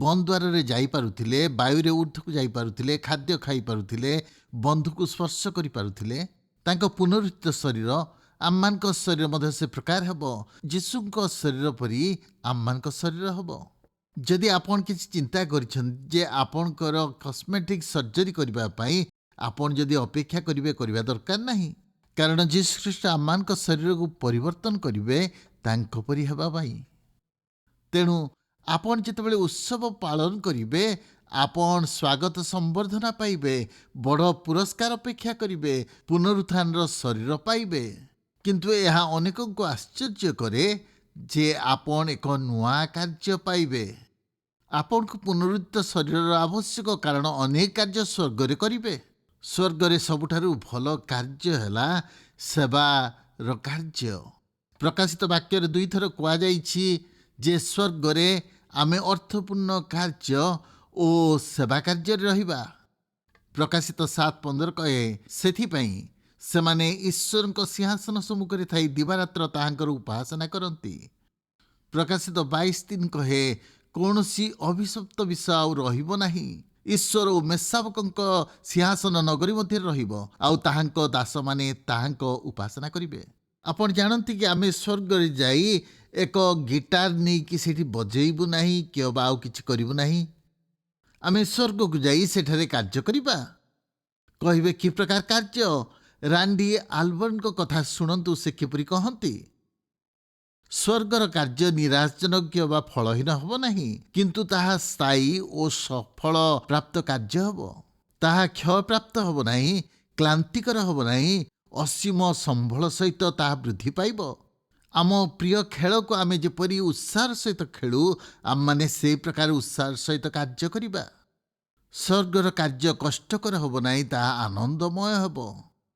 ବନ୍ଦଦ୍ୱାରରେ ଯାଇପାରୁଥିଲେ, ବାୟୁରେ ଊର୍ଦ୍ଧ୍ୱକୁ ଯାଇପାରୁଥିଲେ, ଖାଦ୍ୟ ଖାଇପାରୁଥିଲେ, ବନ୍ଧୁକୁ ସ୍ପର୍ଶ କରିପାରୁଥିଲେ। ତାଙ୍କ ପୁନରୁତ୍ଥିତ ଶରୀର ଆମମାନଙ୍କ ଶରୀର ମଧ୍ୟ ସେ ପ୍ରକାର ହେବ। ଯୀଶୁଙ୍କ ଶରୀର ପରି ଆମମାନଙ୍କ ଶରୀର ହେବ। ଯଦି ଆପଣ କିଛି ଚିନ୍ତା କରିଛନ୍ତି ଯେ ଆପଣଙ୍କର କସ୍ମେଟିକ୍ ସର୍ଜରୀ କରିବା ପାଇଁ, ଆପଣ ଯଦି ଅପେକ୍ଷା କରିବେ, କରିବା ଦରକାର ନାହିଁ। କାରଣ ଯୀଶୁଖ୍ରୀଷ୍ଟ ଆମମାନଙ୍କ ଶରୀରକୁ ପରିବର୍ତ୍ତନ କରିବେ ତାଙ୍କ ପରି ହେବା ପାଇଁ। ତେଣୁ ଆପଣ ଯେତେବେଳେ ଉତ୍ସବ ପାଳନ କରିବେ, ଆପଣ ସ୍ୱାଗତ ସମ୍ବର୍ଦ୍ଧନା ପାଇବେ, ବଡ଼ ପୁରସ୍କାର ଅପେକ୍ଷା କରିବେ, ପୁନରୁତ୍ଥାନର ଶରୀର ପାଇବେ। କିନ୍ତୁ ଏହା ଅନେକଙ୍କୁ ଆଶ୍ଚର୍ଯ୍ୟ କରେ ଯେ ଆପଣ ଏକ ନୂଆ କାର୍ଯ୍ୟ ପାଇବେ। ଆପଣଙ୍କୁ ପୁନରୁଦ୍ଧିତ ଶରୀରର ଆବଶ୍ୟକ, କାରଣ ଅନେକ କାର୍ଯ୍ୟ ସ୍ୱର୍ଗରେ କରିବେ। ସ୍ୱର୍ଗରେ ସବୁଠାରୁ ଭଲ କାର୍ଯ୍ୟ ହେଲା ସେବାର କାର୍ଯ୍ୟ। ପ୍ରକାଶିତ ବାକ୍ୟରେ 2 ଥର କୁହାଯାଇଛି ଯେ ସ୍ୱର୍ଗରେ ଆମେ ଅର୍ଥପୂର୍ଣ୍ଣ କାର୍ଯ୍ୟ ଓ ସେବା କାର୍ଯ୍ୟରେ ରହିବା। ପ୍ରକାଶିତ 7:15 କହେ, ସେଥିପାଇଁ ସେମାନେ ଈଶ୍ୱରଙ୍କ ସିଂହାସନ ସମ୍ମୁଖରେ ଥାଇ ଦିବାରାତ୍ର ତାହାଙ୍କର ଉପାସନା କରନ୍ତି। ପ୍ରକାଶିତ 22:3 କହେ, କୌଣସି ଅଭିଶପ୍ତ ବିଷୟ ଆଉ ରହିବ ନାହିଁ। ଈଶ୍ୱର ଓ ମେଷଶାବକଙ୍କ ସିଂହାସନ ନଗରୀ ମଧ୍ୟରେ ରହିବ, ଆଉ ତାହାଙ୍କ ଦାସମାନେ ତାହାଙ୍କ ଉପାସନା କରିବେ। ଆପଣ ଜାଣନ୍ତି କି ଆମେ ସ୍ୱର୍ଗରେ ଯାଇ ଏକ ଗିଟାର ନେଇକି ସେଠି ବଜେଇବୁ ନାହିଁ, କିମ୍ବା ଆଉ କିଛି କରିବୁ ନାହିଁ। ଆମେ ସ୍ୱର୍ଗକୁ ଯାଇ ସେଠାରେ କାର୍ଯ୍ୟ କରିବା। କହିବେ, କି ପ୍ରକାର କାର୍ଯ୍ୟ? ରାଣ୍ଡି ଆଲବର୍ଟଙ୍କ କଥା ଶୁଣନ୍ତୁ, ସେ କିପରି କହନ୍ତି। ସ୍ୱର୍ଗର କାର୍ଯ୍ୟ ନିରାଶଜନକ ବା ଫଳହୀନ ହେବ ନାହିଁ, କିନ୍ତୁ ତାହା ସ୍ଥାୟୀ ଓ ସଫଳ ପ୍ରାପ୍ତ କାର୍ଯ୍ୟ ହେବ। ତାହା କ୍ଷୟପ୍ରାପ୍ତ ହେବ ନାହିଁ, କ୍ଳାନ୍ତିକର ହେବ ନାହିଁ, ଅସୀମ ସମ୍ବଳ ସହିତ ତାହା ବୃଦ୍ଧି ପାଇବ। ଆମ ପ୍ରିୟ ଖେଳକୁ ଆମେ ଯେପରି ଉତ୍ସାହର ସହିତ ଖେଳୁ, ଆମମାନେ ସେହି ପ୍ରକାର ଉତ୍ସାହର ସହିତ କାର୍ଯ୍ୟ କରିବା। ସ୍ୱର୍ଗର କାର୍ଯ୍ୟ କଷ୍ଟକର ହେବ ନାହିଁ, ତାହା ଆନନ୍ଦମୟ ହେବ।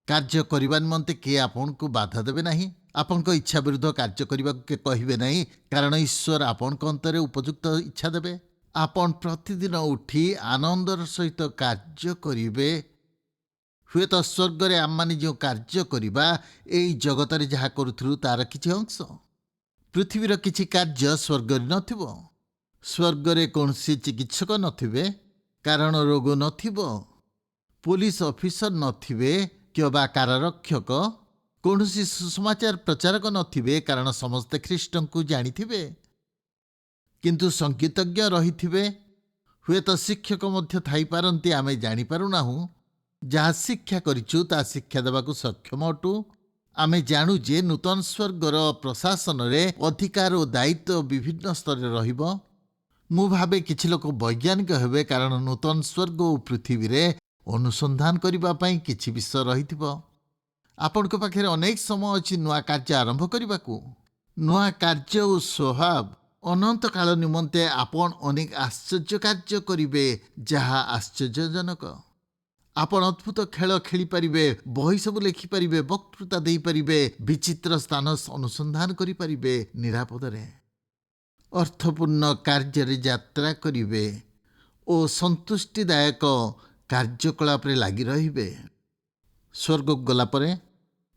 କାର୍ଯ୍ୟ କରିବା ନିମନ୍ତେ କିଏ ଆପଣଙ୍କୁ ବାଧା ଦେବେ ନାହିଁ। ଆପଣଙ୍କ ଇଚ୍ଛା ବିରୁଦ୍ଧ କାର୍ଯ୍ୟ କରିବାକୁ କିଏ କହିବେ ନାହିଁ, କାରଣ ଈଶ୍ୱର ଆପଣଙ୍କ ଅନ୍ତରେ ଉପଯୁକ୍ତ ଇଚ୍ଛା ଦେବେ। ଆପଣ ପ୍ରତିଦିନ ଉଠି ଆନନ୍ଦର ସହିତ କାର୍ଯ୍ୟ କରିବେ। ହୁଏତ ସ୍ୱର୍ଗରେ ଆମମାନେ ଯେଉଁ କାର୍ଯ୍ୟ କରିବା, ଏଇ ଜଗତରେ ଯାହା କରୁଥିଲୁ ତାର କିଛି ଅଂଶ। ପୃଥିବୀର କିଛି କାର୍ଯ୍ୟ ସ୍ୱର୍ଗରେ ନଥିବ। ସ୍ୱର୍ଗରେ କୌଣସି ଚିକିତ୍ସକ ନଥିବେ, କାରଣ ରୋଗ ନଥିବ। ପୋଲିସ ଅଫିସର ନଥିବେ କିମ୍ବା କାରାରକ୍ଷକ, କୌଣସି ସୁସମାଚାର ପ୍ରଚାରକ ନଥିବେ, କାରଣ ସମସ୍ତେ ଖ୍ରୀଷ୍ଟଙ୍କୁ ଜାଣିଥିବେ। କିନ୍ତୁ ସଙ୍ଗୀତଜ୍ଞ ରହିଥିବେ, ହୁଏତ ଶିକ୍ଷକ ମଧ୍ୟ ଥାଇପାରନ୍ତି, ଆମେ ଜାଣିପାରୁନାହୁଁ। ଯାହା ଶିକ୍ଷା କରିଛୁ ତାହା ଶିକ୍ଷା ଦେବାକୁ ସକ୍ଷମ ଅଟୁ। ଆମେ ଜାଣୁ ଯେ ନୂତନ ସ୍ୱର୍ଗର ପ୍ରଶାସନରେ ଅଧିକାର ଓ ଦାୟିତ୍ୱ ବିଭିନ୍ନ ସ୍ତରରେ ରହିବ। ମୁଁ ଭାବେ କିଛି ଲୋକ ବୈଜ୍ଞାନିକ ହେବେ, କାରଣ ନୂତନ ସ୍ୱର୍ଗ ଓ ପୃଥିବୀରେ ଅନୁସନ୍ଧାନ କରିବା ପାଇଁ କିଛି ବିଷୟ ରହିଥିବ। ଆପଣଙ୍କ ପାଖରେ ଅନେକ ସମୟ ଅଛି ନୂଆ କାର୍ଯ୍ୟ ଆରମ୍ଭ କରିବାକୁ। ନୂଆ କାର୍ଯ୍ୟ ଓ ସ୍ୱଭାବ ଅନନ୍ତକାଳ ନିମନ୍ତେ ଆପଣ ଅନେକ ଆଶ୍ଚର୍ଯ୍ୟ କାର୍ଯ୍ୟ କରିବେ, ଯାହା ଆଶ୍ଚର୍ଯ୍ୟଜନକ। ଆପଣ ଅଦ୍ଭୁତ ଖେଳ ଖେଳିପାରିବେ, ବହି ସବୁ ଲେଖିପାରିବେ, ବକ୍ତୃତା ଦେଇପାରିବେ, ବିଚିତ୍ର ସ୍ଥାନ ଅନୁସନ୍ଧାନ କରିପାରିବେ, ନିରାପଦରେ ଅର୍ଥପୂର୍ଣ୍ଣ କାର୍ଯ୍ୟରେ ଯାତ୍ରା କରିବେ ଓ ସନ୍ତୁଷ୍ଟିଦାୟକ କାର୍ଯ୍ୟକଳାପରେ ଲାଗି ରହିବେ। ସ୍ୱର୍ଗକୁ ଗଲା ପରେ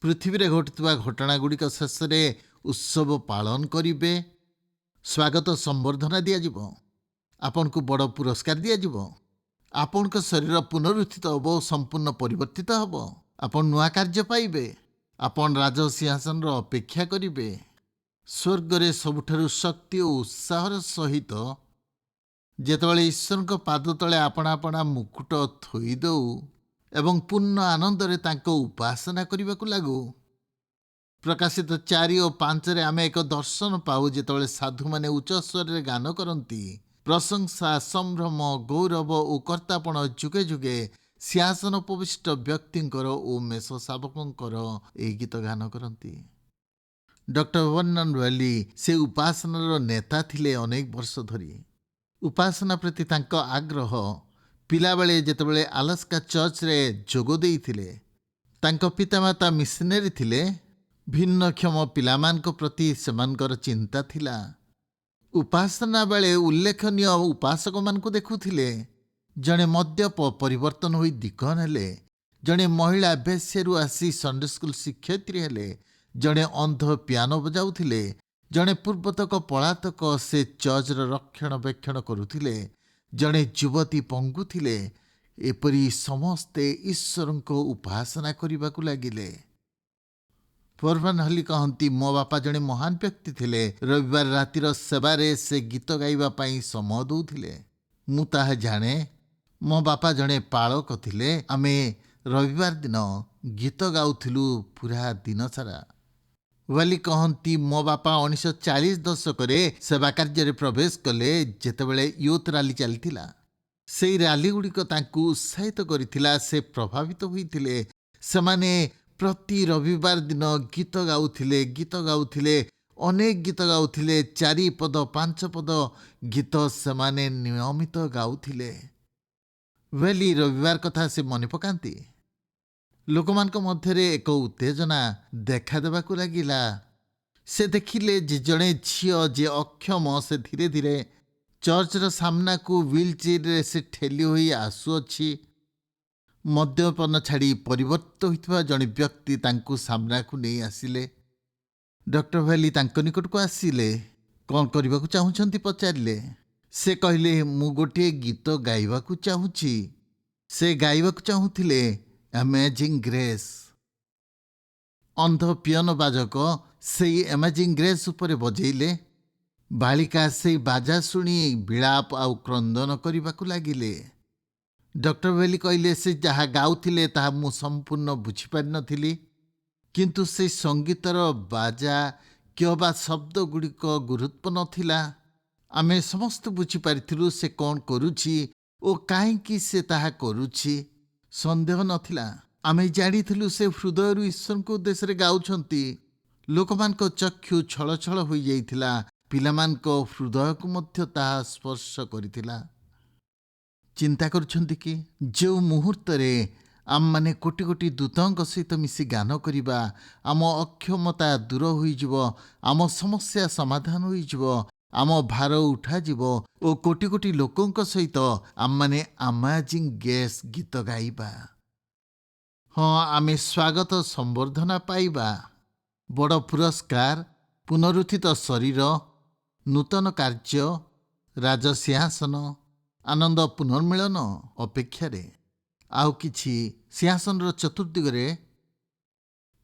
ପୃଥିବୀରେ ଘଟୁଥିବା ଘଟଣାଗୁଡ଼ିକ ଶେଷରେ ଉତ୍ସବ ପାଳନ କରିବେ। ସ୍ୱାଗତ ସମ୍ବର୍ଦ୍ଧନା ଦିଆଯିବ। ଆପଣଙ୍କୁ ବଡ଼ ପୁରସ୍କାର ଦିଆଯିବ। ଆପଣଙ୍କ ଶରୀର ପୁନରୁତ୍ଥିତ ହେବ ଓ ସମ୍ପୂର୍ଣ୍ଣ ପରିବର୍ତ୍ତିତ ହେବ। ଆପଣ ନୂଆ କାର୍ଯ୍ୟ ପାଇବେ। ଆପଣ ରାଜସିଂହାସନର ଅପେକ୍ଷା କରିବେ। ସ୍ୱର୍ଗରେ ସବୁଠାରୁ ଶକ୍ତି ଓ ଉତ୍ସାହର ସହିତ ଯେତେବେଳେ ଈଶ୍ୱରଙ୍କ ପାଦ ତଳେ ଆପଣା ଆପଣା ମୁକୁଟ ଥୋଇଦେଉ ଏବଂ ପୂର୍ଣ୍ଣ ଆନନ୍ଦରେ ତାଙ୍କ ଉପାସନା କରିବାକୁ ଲାଗୁ। ପ୍ରକାଶିତ 4 ଓ 5 ଆମେ ଏକ ଦର୍ଶନ ପାଉ, ଯେତେବେଳେ ସାଧୁମାନେ ଉଚ୍ଚ ସ୍ୱରରେ ଗାନ କରନ୍ତି, ପ୍ରଶଂସା, ସମ୍ଭ୍ରମ, ଗୌରବ ଓ କର୍ତ୍ତାପଣ ଯୁଗେ ଯୁଗେ ସିଂହାସନ ଉପବିଷ୍ଟ ବ୍ୟକ୍ତିଙ୍କର ଓ ମେଷ ଶାବକଙ୍କର ଏହି ଗୀତ ଗାନ କରନ୍ତି। ଡକ୍ଟର ବର୍ଣ୍ଣନ ୱେଲି ସେ ଉପାସନାର ନେତା ଥିଲେ ଅନେକ ବର୍ଷ ଧରି। ଉପାସନା ପ୍ରତି ତାଙ୍କ ଆଗ୍ରହ ପିଲାବେଳେ ଯେତେବେଳେ ଆଲାସ୍କା ଚର୍ଚ୍ଚରେ ଯୋଗ ଦେଇଥିଲେ। ତାଙ୍କ ପିତାମାତା ମିଶନେରୀ ଥିଲେ। ଭିନ୍ନକ୍ଷମ ପିଲାମାନଙ୍କ ପ୍ରତି ସେମାନଙ୍କର ଚିନ୍ତା ଥିଲା। ଉପାସନା ବେଳେ ଉଲ୍ଲେଖନୀୟ ଉପାସକମାନଙ୍କୁ ଦେଖୁଥିଲେ। ଜଣେ ମଦ୍ୟପ ପରିବର୍ତ୍ତନ ହୋଇ ଦିକନ ହେଲେ, ଜଣେ ମହିଳା ବେଶ୍ୟାରୁ ଆସି ସଣ୍ଡେ ସ୍କୁଲ ଶିକ୍ଷୟିତ୍ରୀ ହେଲେ, ଜଣେ ଅନ୍ଧ ପିଆନୋ ବଜାଉଥିଲେ, ଜଣେ ପୂର୍ବତକ ପଳାତକ ସେ ଚର୍ଚ୍ଚର ରକ୍ଷଣାବେକ୍ଷଣ କରୁଥିଲେ, ଜଣେ ଯୁବତୀ ପଙ୍ଗୁଥିଲେ। ଏପରି ସମସ୍ତେ ଈଶ୍ୱରଙ୍କ ଉପାସନା କରିବାକୁ ଲାଗିଲେ। ପରୱାନ ହଲି କହନ୍ତି, ମୋ ବାପା ଜଣେ ମହାନ ବ୍ୟକ୍ତି ଥିଲେ। ରବିବାର ରାତିର ସେବାରେ ସେ ଗୀତ ଗାଇବା ପାଇଁ ସମୟ ଦେଉଥିଲେ। ମୁଁ ତାହା ଜାଣେ। ମୋ ବାପା ଜଣେ ପାଳକ ଥିଲେ। ଆମେ ରବିବାର ଦିନ ଗୀତ ଗାଉଥିଲୁ ପୁରା ଦିନ ସାରା। ୱାଲି କହନ୍ତି, ମୋ ବାପା 1940 ଦଶକରେ ସେବା କାର୍ଯ୍ୟରେ ପ୍ରବେଶ କଲେ, ଯେତେବେଳେ ୟୁଥ୍ ରାଲି ଚାଲିଥିଲା। ସେହି ରାଲିଗୁଡ଼ିକ ତାଙ୍କୁ ଉତ୍ସାହିତ କରିଥିଲା। ସେ ପ୍ରଭାବିତ ହୋଇଥିଲେ। ସେମାନେ ପ୍ରତି ରବିବାର ଦିନ ଗୀତ ଗାଉଥିଲେ, ଅନେକ ଗୀତ ଗାଉଥିଲେ। 4 ପଦ 5 ପଦ ଗୀତ ସେମାନେ ନିୟମିତ ଗାଉଥିଲେ। ୱେଲି ରବିବାର କଥା ସେ ମନେ ପକାନ୍ତି। ଲୋକମାନଙ୍କ ମଧ୍ୟରେ ଏକ ଉତ୍ତେଜନା ଦେଖାଦେବାକୁ ଲାଗିଲା। ସେ ଦେଖିଲେ ଯେ ଜଣେ ଝିଅ ଯେ ଅକ୍ଷମ, ସେ ଧୀରେ ଧୀରେ ଚର୍ଚ୍ଚର ସାମ୍ନାକୁ ହ୍ୱିଲ୍ ଚେୟାରରେ ସେ ଠେଲି ହୋଇ ଆସୁଅଛି। ମଦ୍ୟପାନ ଛାଡ଼ି ପରିବର୍ତ୍ତିତ ହୋଇଥିବା ଜଣେ ବ୍ୟକ୍ତି ତାଙ୍କୁ ସାମ୍ନାକୁ ନେଇ ଆସିଲେ। ଡକ୍ଟର ଭ୍ୟାଲି ତାଙ୍କ ନିକଟକୁ ଆସିଲେ। କ'ଣ କରିବାକୁ ଚାହୁଁଛନ୍ତି ପଚାରିଲେ। ସେ କହିଲେ, ମୁଁ ଗୋଟିଏ ଗୀତ ଗାଇବାକୁ ଚାହୁଁଛି। ସେ ଗାଇବାକୁ ଚାହୁଁଥିଲେ ଆମେଜିଂ ଗ୍ରେସ୍। ଅନ୍ଧ ପିଆନୋ ବାଜକ ସେଇ ଆମେଜିଂ ଗ୍ରେସ୍ ଉପରେ ବଜେଇଲେ। ବାଳିକା ସେଇ ବାଜା ଶୁଣି ବିଳାପ ଆଉ କ୍ରନ୍ଦନ କରିବାକୁ ଲାଗିଲେ। ଡକ୍ଟର ଭେଲି କହିଲେ, ସେ ଯାହା ଗାଉଥିଲେ ତାହା ମୁଁ ସମ୍ପୂର୍ଣ୍ଣ ବୁଝିପାରିନଥିଲି, କିନ୍ତୁ ସେ ସଙ୍ଗୀତର ବାଜା କିମ୍ବା ଶବ୍ଦଗୁଡ଼ିକ ଗୁରୁତ୍ୱ ନଥିଲା। ଆମେ ସମସ୍ତେ ବୁଝିପାରିଥିଲୁ ସେ କ'ଣ କରୁଛି ଓ କାହିଁକି ସେ ତାହା କରୁଛି। ସନ୍ଦେହ ନଥିଲା। ଆମେ ଜାଣିଥିଲୁ ସେ ହୃଦୟରୁ ଈଶ୍ୱରଙ୍କ ଉଦ୍ଦେଶ୍ୟରେ ଗାଉଛନ୍ତି। ଲୋକମାନଙ୍କ ଚକ୍ଷୁ ଛଳଛଳ ହୋଇଯାଇଥିଲା। ପିଲାମାନଙ୍କ ହୃଦୟକୁ ମଧ୍ୟ ତାହା ସ୍ପର୍ଶ କରିଥିଲା। ଚିନ୍ତା କରୁଛନ୍ତି କି ଯେଉଁ ମୁହୂର୍ତ୍ତରେ ଆମମାନେ କୋଟି କୋଟି ଦୂତଙ୍କ ସହିତ ମିଶି ଗାନ କରିବା, ଆମ ଅକ୍ଷମତା ଦୂର ହୋଇଯିବ, ଆମ ସମସ୍ୟା ସମାଧାନ ହୋଇଯିବ, ଆମ ଭାର ଉଠାଯିବ ଓ କୋଟି କୋଟି ଲୋକଙ୍କ ସହିତ ଆମମାନେ ଆମାଜିଂ ଗ୍ରେସ୍ ଗୀତ ଗାଇବା। ହଁ, ଆମେ ସ୍ୱାଗତ ସମ୍ବର୍ଦ୍ଧନା ପାଇବା, ବଡ଼ ପୁରସ୍କାର, ପୁନରୁତ୍ଥିତ ଶରୀର, ନୂତନ କାର୍ଯ୍ୟ, ରାଜସିଂହାସନ, ଆନନ୍ଦ ପୁନର୍ମିଳନ ଅପେକ୍ଷାରେ ଆଉ କିଛି ସିଂହାସନର ଚତୁର୍ଦିଗରେ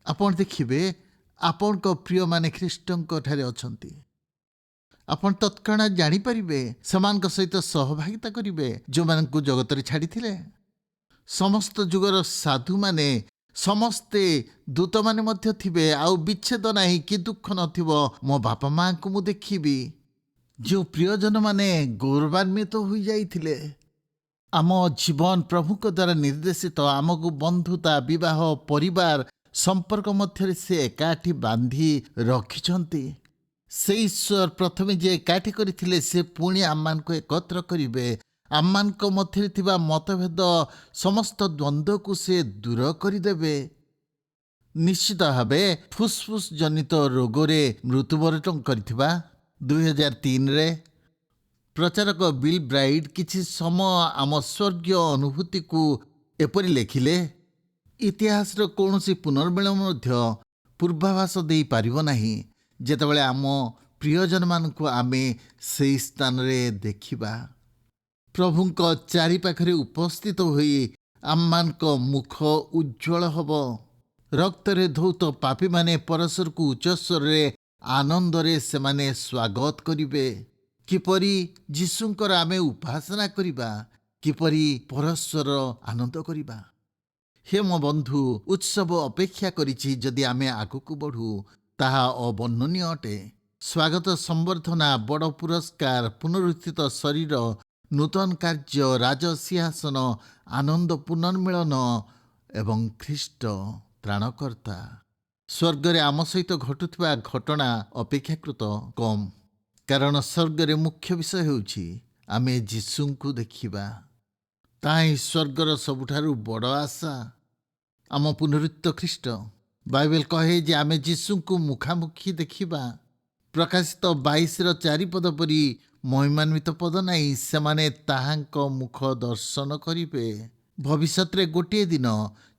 ଆପଣ ଦେଖିବେ ଆପଣଙ୍କ ପ୍ରିୟମାନେ ଖ୍ରୀଷ୍ଟଙ୍କଠାରେ ଅଛନ୍ତି। ଆପଣ ତତ୍କ୍ଷଣାତ୍ ଜାଣିପାରିବେ, ସେମାନଙ୍କ ସହିତ ସହଭାଗିତା କରିବେ ଯେଉଁମାନଙ୍କୁ ଜଗତରେ ଛାଡ଼ିଥିଲେ। ସମସ୍ତ ଯୁଗର ସାଧୁମାନେ, ସମସ୍ତେ ଦୂତମାନେ ମଧ୍ୟ ଥିବେ। ଆଉ ବିଚ୍ଛେଦ ନାହିଁ, କି ଦୁଃଖ ନଥିବ। ମୋ ବାପା ମାଆଙ୍କୁ ମୁଁ ଦେଖିବି, ଯେଉଁ ପ୍ରିୟଜନମାନେ ଗୌରବାନ୍ୱିତ ହୋଇଯାଇଥିଲେ। ଆମ ଜୀବନ ପ୍ରଭୁଙ୍କ ଦ୍ୱାରା ନିର୍ଦ୍ଦେଶିତ। ଆମକୁ ବନ୍ଧୁତା, ବିବାହ, ପରିବାର ସମ୍ପର୍କ ମଧ୍ୟରେ ସେ ଏକାଠି ବାନ୍ଧି ରଖିଛନ୍ତି। ସେ ଈଶ୍ୱର ପ୍ରଥମେ ଯିଏ ଏକାଠି କରିଥିଲେ, ସେ ପୁଣି ଆମମାନଙ୍କୁ ଏକତ୍ର କରିବେ। ଆମମାନଙ୍କ ମଧ୍ୟରେ ଥିବା ମତଭେଦ, ସମସ୍ତ ଦ୍ୱନ୍ଦ୍ୱକୁ ସେ ଦୂର କରିଦେବେ। ନିଶ୍ଚିତ ଭାବେ ଫୁସ୍ଫୁସ୍ ଜନିତ ରୋଗରେ ମୃତ୍ୟୁବରଣ କରିଥିବା 2003ରେ ପ୍ରଚାରକ ବିଲ୍ ବ୍ରାଇଟ୍ କିଛି ସମୟ ଆମ ସ୍ୱର୍ଗୀୟ ଅନୁଭୂତିକୁ ଏପରି ଲେଖିଲେ, ଇତିହାସର କୌଣସି ପୁନର୍ମିଳନ ମଧ୍ୟ ପୂର୍ବାଭାସ ଦେଇପାରିବ ନାହିଁ ଯେତେବେଳେ ଆମ ପ୍ରିୟଜନମାନଙ୍କୁ ଆମେ ସେହି ସ୍ଥାନରେ ଦେଖିବା। ପ୍ରଭୁଙ୍କ ଚାରିପାଖରେ ଉପସ୍ଥିତ ହୋଇ ଆମମାନଙ୍କ ମୁଖ ଉଜ୍ଜ୍ୱଳ ହେବ। ରକ୍ତରେ ଧୌତ ପାପୀମାନେ ପରସ୍ପରକୁ ଉଚ୍ଚସ୍ୱରରେ ଆନନ୍ଦରେ ସେମାନେ ସ୍ୱାଗତ କରିବେ। କିପରି ଯୀଶୁଙ୍କର ଆମେ ଉପାସନା କରିବା, କିପରି ପରସ୍ପର ଆନନ୍ଦ କରିବା। ହେ ମୋ ବନ୍ଧୁ, ଉତ୍ସବ ଅପେକ୍ଷା କରିଛି। ଯଦି ଆମେ ଆଗକୁ ବଢ଼ୁ, ତାହା ଅବର୍ଣ୍ଣନୀୟ ଅଟେ। ସ୍ୱାଗତ ସମ୍ବର୍ଦ୍ଧନା, ବଡ଼ ପୁରସ୍କାର, ପୁନରୁତ୍ଥିତ ଶରୀର, ନୂତନ କାର୍ଯ୍ୟ, ରାଜସିଂହାସନ, ଆନନ୍ଦ ପୁନର୍ମିଳନ ଏବଂ ଖ୍ରୀଷ୍ଟ ତ୍ରାଣକର୍ତ୍ତା। ସ୍ୱର୍ଗରେ ଆମ ସହିତ ଘଟୁଥିବା ଘଟଣା ଅପେକ୍ଷାକୃତ କମ୍, କାରଣ ସ୍ୱର୍ଗରେ ମୁଖ୍ୟ ବିଷୟ ହେଉଛି ଆମେ ଯୀଶୁଙ୍କୁ ଦେଖିବା। ତାହା ହିଁ ସ୍ୱର୍ଗର ସବୁଠାରୁ ବଡ଼ ଆଶା। ଆମ ପୁନରୁତ୍ଥିତ ଖ୍ରୀଷ୍ଟ ବାଇବେଲ କହେ ଯେ ଆମେ ଯୀଶୁଙ୍କୁ ମୁଖାମୁଖି ଦେଖିବା। ପ୍ରକାଶିତ 22ର 4 ପଦ ପରି ମହିମାନ୍ୱିତ ପଦ ନାହିଁ, ସେମାନେ ତାହାଙ୍କ ମୁଖ ଦର୍ଶନ କରିବେ। ଭବିଷ୍ୟତରେ ଗୋଟିଏ ଦିନ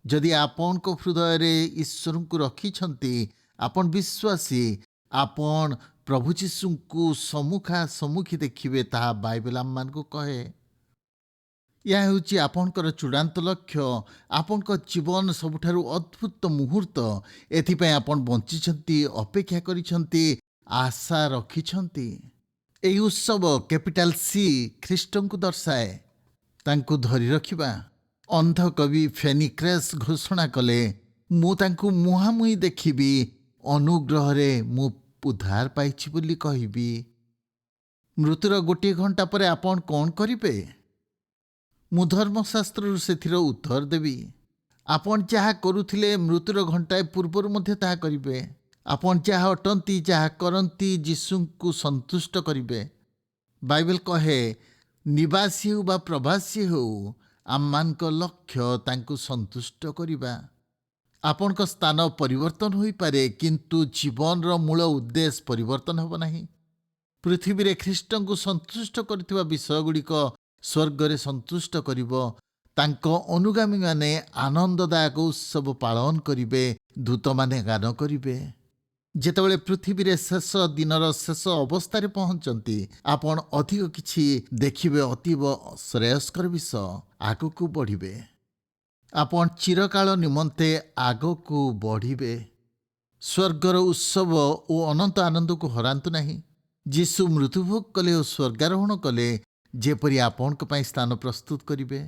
ଯଦି ଆପଣଙ୍କ ହୃଦୟରେ ଈଶ୍ୱରଙ୍କୁ ରଖିଛନ୍ତି, ଆପଣ ବିଶ୍ୱାସୀ, ଆପଣ ପ୍ରଭୁ ଯୀଶୁଙ୍କୁ ସମ୍ମୁଖାସମ୍ମୁଖି ଦେଖିବେ, ତାହା ବାଇବେଲ ଆମମାନଙ୍କୁ କହେ। ଏହା ହେଉଛି ଆପଣଙ୍କର ଚୂଡ଼ାନ୍ତ ଲକ୍ଷ୍ୟ, ଆପଣଙ୍କ ଜୀବନ ସବୁଠାରୁ ଅଦ୍ଭୁତ ମୁହୂର୍ତ୍ତ। ଏଥିପାଇଁ ଆପଣ ବଞ୍ଚିଛନ୍ତି, ଅପେକ୍ଷା କରିଛନ୍ତି, ଆଶା ରଖିଛନ୍ତି। ଏହି ଉତ୍ସବ କ୍ୟାପିଟାଲ ସି ଖ୍ରୀଷ୍ଟଙ୍କୁ ଦର୍ଶାଏ। ତାଙ୍କୁ ଧରି ରଖିବା। ଅନ୍ଧ କବି ଫେନିକ୍ରେସ୍ ଘୋଷଣା କଲେ, ମୁଁ ତାଙ୍କୁ ମୁହାଁମୁହିଁ ଦେଖିବି, ଅନୁଗ୍ରହରେ ମୁଁ ଉଦ୍ଧାର ପାଇଛି ବୋଲି କହିବି। ମୃତ୍ୟୁର ଗୋଟିଏ ଘଣ୍ଟା ପରେ ଆପଣ କ'ଣ କରିବେ? ମୁଁ ଧର୍ମଶାସ୍ତ୍ରରୁ ସେଥିର ଉତ୍ତର ଦେବି। ଆପଣ ଯାହା କରୁଥିଲେ ମୃତ୍ୟୁର ଘଣ୍ଟାଏ ପୂର୍ବରୁ ମଧ୍ୟ ତାହା କରିବେ। ଆପଣ ଯାହା ଅଟନ୍ତି, ଯାହା କରନ୍ତି, ଯୀଶୁଙ୍କୁ ସନ୍ତୁଷ୍ଟ କରିବେ। ବାଇବେଲ କହେ, ନିବାସୀ ହେଉ ବା ପ୍ରବାସୀ ହେଉ, ଆମମାନଙ୍କ ଲକ୍ଷ୍ୟ ତାଙ୍କୁ ସନ୍ତୁଷ୍ଟ କରିବା। ଆପଣଙ୍କ ସ୍ଥାନ ପରିବର୍ତ୍ତନ ହୋଇପାରେ, କିନ୍ତୁ ଜୀବନର ମୂଳ ଉଦ୍ଦେଶ୍ୟ ପରିବର୍ତ୍ତନ ହେବ ନାହିଁ। ପୃଥିବୀରେ ଖ୍ରୀଷ୍ଟଙ୍କୁ ସନ୍ତୁଷ୍ଟ କରୁଥିବା ବିଷୟଗୁଡ଼ିକ ସ୍ୱର୍ଗରେ ସନ୍ତୁଷ୍ଟ କରିବ। ତାଙ୍କ ଅନୁଗାମୀମାନେ ଆନନ୍ଦଦାୟକ ଉତ୍ସବ ପାଳନ କରିବେ, ଦୂତମାନେ ଗାନ କରିବେ। ଯେତେବେଳେ ପୃଥିବୀରେ ଶେଷ ଦିନର ଶେଷ ଅବସ୍ଥାରେ ପହଞ୍ଚନ୍ତି, ଆପଣ ଅଧିକ କିଛି ଦେଖିବେ, ଅତୀବ ଶ୍ରେୟସ୍କର ବିଷୟ। ଆଗକୁ ବଢ଼ିବେ। ଆପଣ ଚିରକାଳ ନିମନ୍ତେ ଆଗକୁ ବଢ଼ିବେ। ସ୍ୱର୍ଗର ଉତ୍ସବ ଓ ଅନନ୍ତ ଆନନ୍ଦକୁ ହରାନ୍ତୁ ନାହିଁ। ଯୀଶୁ ମୃତ୍ୟୁଭୋଗ କଲେ ଓ ସ୍ୱର୍ଗାରୋହଣ କଲେ, ଯେପରି ଆପଣଙ୍କ ପାଇଁ ସ୍ଥାନ ପ୍ରସ୍ତୁତ କରିବେ।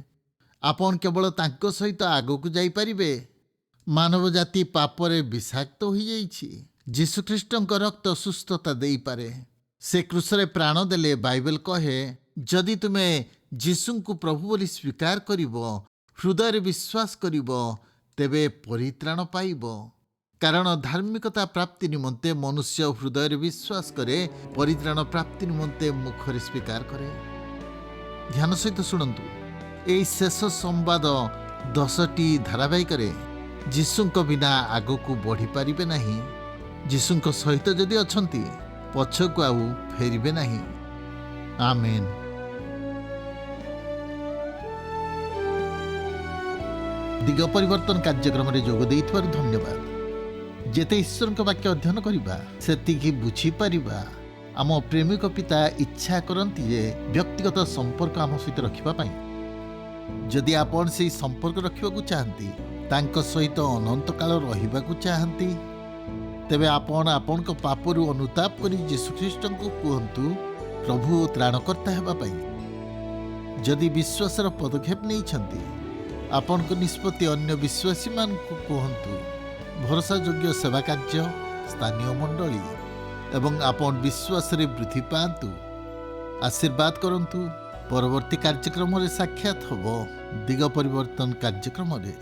ଆପଣ କେବଳ ତାଙ୍କ ସହିତ ଆଗକୁ ଯାଇପାରିବେ। ମାନବ ଜାତି ପାପରେ ବିଷାକ୍ତ ହୋଇଯାଇଛି। ଯୀଶୁଖ୍ରୀଷ୍ଟଙ୍କ ରକ୍ତ ସୁସ୍ଥତା ଦେଇପାରେ। ସେ କ୍ରୁଶରେ ପ୍ରାଣ ଦେଲେ। ବାଇବେଲ କହେ, ଯଦି ତୁମେ ଯୀଶୁଙ୍କୁ ପ୍ରଭୁ ବୋଲି ସ୍ୱୀକାର କରିବ, ହୃଦୟରେ ବିଶ୍ୱାସ କରିବ, ତେବେ ପରିତ୍ରାଣ ପାଇବ। କାରଣ ଧାର୍ମିକତା ପ୍ରାପ୍ତି ନିମନ୍ତେ ମନୁଷ୍ୟ ହୃଦୟରେ ବିଶ୍ୱାସ କରେ, ପରିତ୍ରାଣ ପ୍ରାପ୍ତି ନିମନ୍ତେ ମୁଖରେ ସ୍ୱୀକାର କରେ। ଧ୍ୟାନ ସହିତ ଶୁଣନ୍ତୁ। ଏହି ଶେଷ ସମ୍ବାଦ 10ଟି ଧାରାବାହିକରେ ଯୀଶୁଙ୍କ ବିନା ଆଗକୁ ବଢ଼ିପାରିବେ ନାହିଁ। ଯୀଶୁଙ୍କ ସହିତ ଯଦି ଅଛନ୍ତି, ପଛକୁ ଆଉ ଫେରିବେ ନାହିଁ। ଆମେନ୍। ଦିଗ ପରିବର୍ତ୍ତନ କାର୍ଯ୍ୟକ୍ରମରେ ଯୋଗ ଦେଇଥିବାରୁ ଧନ୍ୟବାଦ। ଯେତେ ଈଶ୍ୱରଙ୍କ ବାକ୍ୟ ଅଧ୍ୟୟନ କରିବା, ସେତିକି ବୁଝିପାରିବା। ଆମ ପ୍ରେମିକ ପିତା ଇଚ୍ଛା କରନ୍ତି ଯେ ବ୍ୟକ୍ତିଗତ ସମ୍ପର୍କ ଆମ ସହିତ ରଖିବା ପାଇଁ। ଯଦି ଆପଣ ସେହି ସମ୍ପର୍କ ରଖିବାକୁ ଚାହାନ୍ତି, ତାଙ୍କ ସହିତ ଅନନ୍ତକାଳ ରହିବାକୁ ଚାହାନ୍ତି, ତେବେ ଆପଣ ଆପଣଙ୍କ ପାପରୁ ଅନୁତାପ କରି ଯୀଶୁଖ୍ରୀଷ୍ଟଙ୍କୁ କୁହନ୍ତୁ ପ୍ରଭୁ ଓ ତ୍ରାଣକର୍ତ୍ତା ହେବା ପାଇଁ। ଯଦି ବିଶ୍ୱାସର ପଦକ୍ଷେପ ନେଇଛନ୍ତି, ଆପଣଙ୍କ ନିଷ୍ପତ୍ତି ଅନ୍ୟ ବିଶ୍ୱାସୀମାନଙ୍କୁ କୁହନ୍ତୁ। ଭରସାଯୋଗ୍ୟ ସେବା କାର୍ଯ୍ୟ, ସ୍ଥାନୀୟ ମଣ୍ଡଳୀ ଏବଂ ଆପଣ ବିଶ୍ୱାସରେ ବୃଦ୍ଧି ପାଆନ୍ତୁ। ଆଶୀର୍ବାଦ କରନ୍ତୁ। ପରବର୍ତ୍ତୀ କାର୍ଯ୍ୟକ୍ରମରେ ସାକ୍ଷାତ ହେବ ଦିଗ ପରିବର୍ତ୍ତନ କାର୍ଯ୍ୟକ୍ରମରେ।